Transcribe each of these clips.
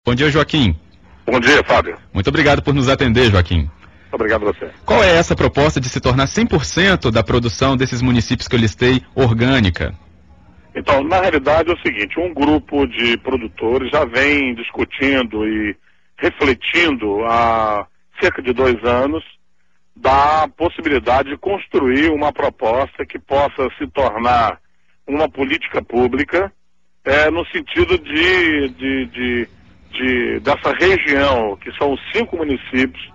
Bom dia, Joaquim. Bom dia, Fábio. Muito obrigado por nos atender, Joaquim. Obrigado a você. Qual é essa proposta de se tornar 100% da produção desses municípios que eu listei orgânica? Então, na realidade é o seguinte, um grupo de produtores já vem discutindo e refletindo há cerca de 2 anos da possibilidade de construir uma proposta que possa se tornar uma política pública no sentido dessa região, que são 5 municípios,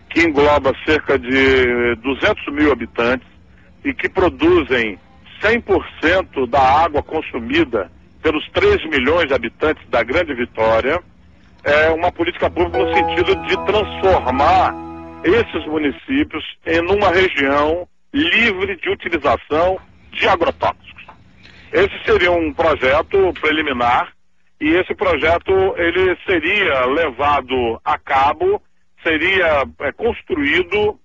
que engloba cerca de 200 mil habitantes e que produzem 100% da água consumida pelos 3 milhões de habitantes da Grande Vitória, uma política pública no sentido de transformar esses municípios em uma região livre de utilização de agrotóxicos. Esse seria um projeto preliminar e esse projeto ele seria levado a cabo, seria construído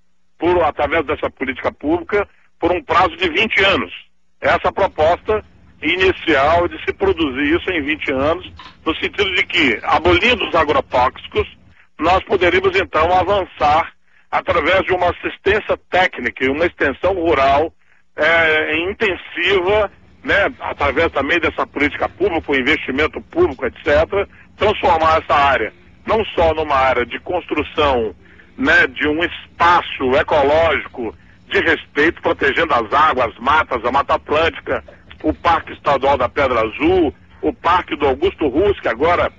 através dessa política pública por um prazo de 20 anos. Essa proposta inicial de se produzir isso em 20 anos, no sentido de que, abolindo os agrotóxicos, nós poderíamos então avançar através de uma assistência técnica e uma extensão rural intensiva, né, através também dessa política pública, o investimento público, etc., transformar essa área não só numa área de construção, né, de um espaço ecológico de respeito, protegendo as águas, as matas, a Mata Atlântica, o Parque Estadual da Pedra Azul, o Parque do Augusto Rusque, agora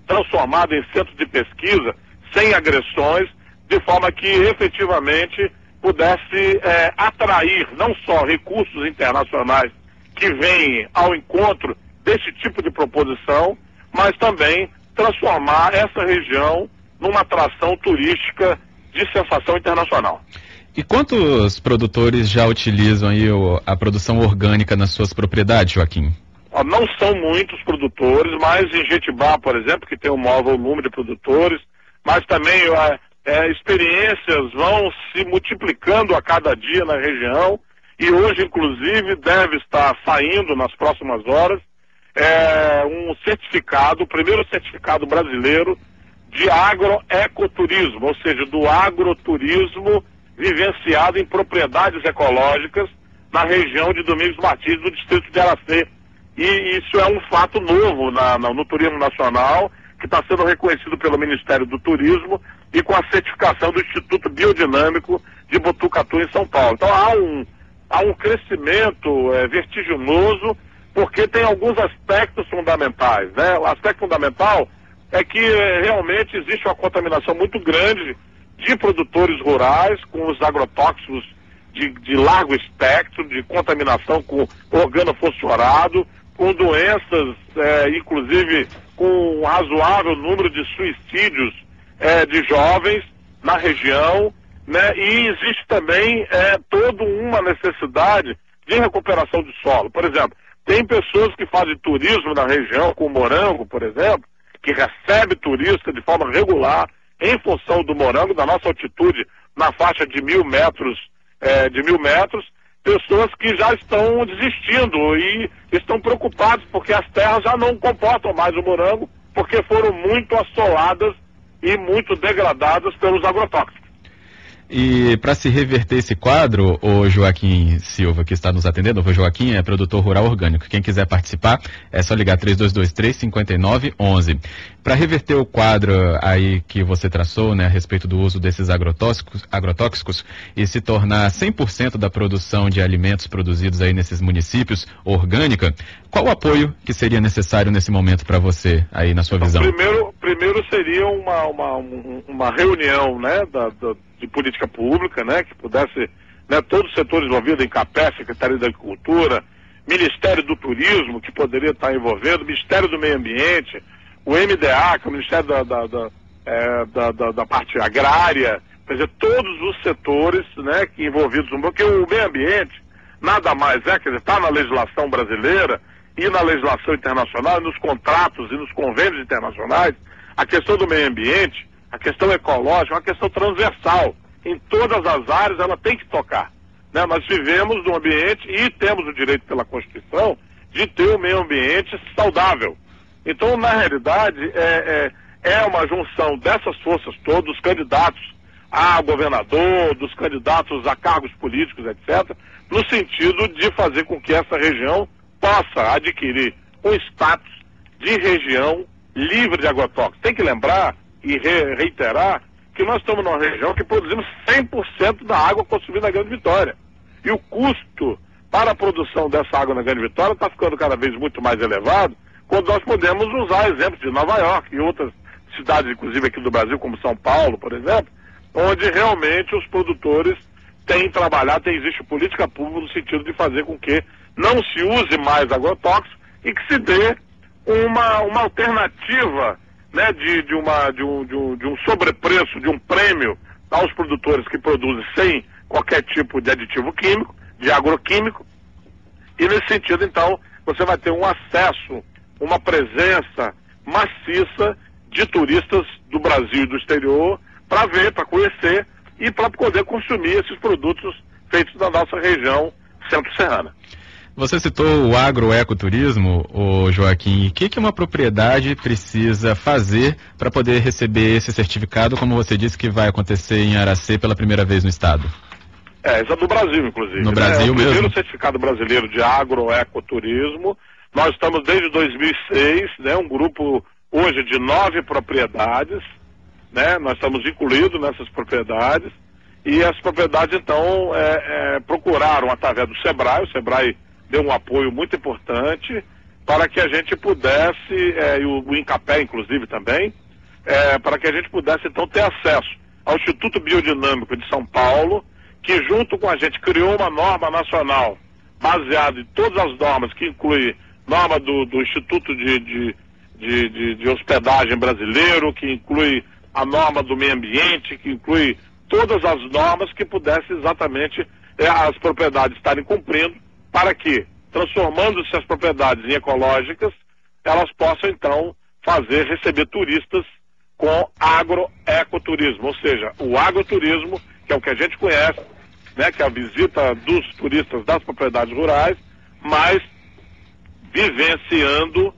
transformado em centro de pesquisa, sem agressões, de forma que efetivamente pudesse atrair não só recursos internacionais que vêm ao encontro desse tipo de proposição, mas também transformar essa região numa atração turística de sensação internacional. E quantos produtores já utilizam aí a produção orgânica nas suas propriedades, Joaquim? Não são muitos produtores, mas em Jetibá, por exemplo, que tem o maior volume de produtores, mas também experiências vão se multiplicando a cada dia na região e hoje, inclusive, deve estar saindo nas próximas horas um certificado, o primeiro certificado brasileiro de agroecoturismo, ou seja, do agroturismo vivenciado em propriedades ecológicas na região de Domingos Martins, do distrito de Aracê. E isso é um fato novo no turismo nacional, que está sendo reconhecido pelo Ministério do Turismo e com a certificação do Instituto Biodinâmico de Botucatu, em São Paulo. Então há um crescimento vertiginoso, porque tem alguns aspectos fundamentais, né? O aspecto fundamental é que realmente existe uma contaminação muito grande de produtores rurais com os agrotóxicos de largo espectro, de contaminação com organofosforado, com doenças, inclusive com um razoável número de suicídios de jovens na região, né? E existe também toda uma necessidade de recuperação de solo. Por exemplo, tem pessoas que fazem turismo na região, com o morango, por exemplo, que recebe turista de forma regular, em função do morango, da nossa altitude na faixa de 1.000 metros, pessoas que já estão desistindo e estão preocupados porque as terras já não comportam mais o morango, porque foram muito assoladas e muito degradadas pelos agrotóxicos. E para se reverter esse quadro, o Joaquim Silva, que está nos atendendo, o Joaquim é produtor rural orgânico. Quem quiser participar, é só ligar 3223-5911. Para reverter o quadro aí que você traçou, né, a respeito do uso desses agrotóxicos e se tornar 100% da produção de alimentos produzidos aí nesses municípios orgânica, qual o apoio que seria necessário nesse momento para você, aí na sua visão? Primeiro seria uma reunião, né, de política pública, né, que pudesse, né, todos os setores envolvidos, Incapé, Secretaria da Agricultura, Ministério do Turismo, que poderia estar envolvendo, Ministério do Meio Ambiente, o MDA, que é o Ministério da parte agrária, quer dizer, todos os setores, né, que envolvidos, porque o meio ambiente nada mais quer dizer, está na legislação brasileira e na legislação internacional, nos contratos e nos convênios internacionais, a questão do meio ambiente, a questão ecológica é uma questão transversal. Em todas as áreas ela tem que tocar, né? Nós vivemos num ambiente e temos o direito pela Constituição de ter um meio ambiente saudável. Então, na realidade, uma junção dessas forças todas, dos candidatos a governador, dos candidatos a cargos políticos, etc., no sentido de fazer com que essa região possa adquirir um status de região livre de agrotóxicos. Tem que lembrar e reiterar que nós estamos numa região que produzimos 100% da água consumida na Grande Vitória. E o custo para a produção dessa água na Grande Vitória está ficando cada vez muito mais elevado, quando nós podemos usar exemplos de Nova York e outras cidades, inclusive aqui do Brasil, como São Paulo, por exemplo, onde realmente os produtores têm trabalhado, existe política pública no sentido de fazer com que não se use mais agrotóxico e que se dê uma alternativa, né, de um sobrepreço, de um prêmio aos produtores que produzem sem qualquer tipo de aditivo químico, de agroquímico, e nesse sentido, então, você vai ter um acesso, uma presença maciça de turistas do Brasil e do exterior para ver, para conhecer e para poder consumir esses produtos feitos na nossa região centro-serrana. Você citou o agroecoturismo, Joaquim. O que uma propriedade precisa fazer para poder receber esse certificado, como você disse que vai acontecer em Aracê pela primeira vez no estado? Isso é do Brasil, inclusive. No Brasil mesmo? É o primeiro certificado brasileiro de agroecoturismo. Nós estamos desde 2006, né, um grupo hoje de 9 propriedades, né, nós estamos incluídos nessas propriedades, e as propriedades, então, procuraram através do SEBRAE, o SEBRAE deu um apoio muito importante para que a gente pudesse, e o INCAPé, inclusive, também, para que a gente pudesse, então, ter acesso ao Instituto Biodinâmico de São Paulo, que junto com a gente criou uma norma nacional baseada em todas as normas, que inclui norma do Instituto de Hospedagem Brasileiro, que inclui a norma do meio ambiente, que inclui todas as normas que pudessem exatamente as propriedades estarem cumprindo, para que, transformando-se as propriedades em ecológicas, elas possam então receber turistas com agroecoturismo, ou seja, o agroturismo, que é o que a gente conhece, né, que é a visita dos turistas das propriedades rurais, mas vivenciando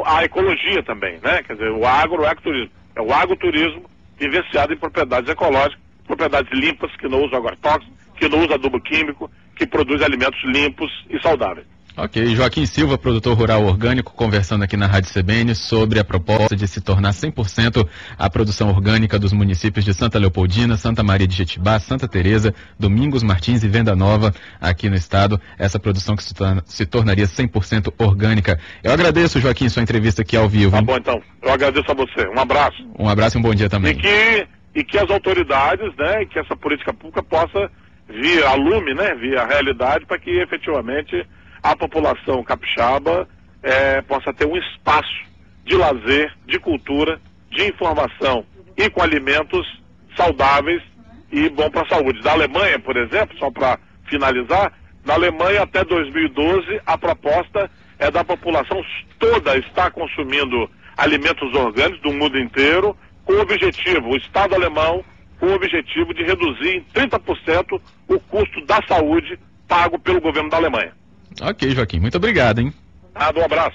a ecologia também, né? Quer dizer, o agroecoturismo. É o agroturismo vivenciado em propriedades ecológicas, propriedades limpas, que não usam agrotóxicos, que não usam adubo químico, que produz alimentos limpos e saudáveis. Ok, Joaquim Silva, produtor rural orgânico, conversando aqui na Rádio CBN sobre a proposta de se tornar 100% a produção orgânica dos municípios de Santa Leopoldina, Santa Maria de Jetibá, Santa Teresa, Domingos Martins e Venda Nova aqui no estado. Essa produção que se tornaria 100% orgânica. Eu agradeço, Joaquim, sua entrevista aqui ao vivo. Tá bom, então. Eu agradeço a você. Um abraço. Um abraço e um bom dia também. E que as autoridades, né, e que essa política pública possa vir a lume, né, vir a realidade, para que efetivamente a população capixaba possa ter um espaço de lazer, de cultura, de informação e com alimentos saudáveis e bom para a saúde. Da Alemanha, por exemplo, só para finalizar, na Alemanha até 2012 a proposta é da população toda estar consumindo alimentos orgânicos do mundo inteiro, com o objetivo, o Estado alemão, com o objetivo de reduzir em 30% o custo da saúde pago pelo governo da Alemanha. Ok, Joaquim, muito obrigado, hein? Um abraço.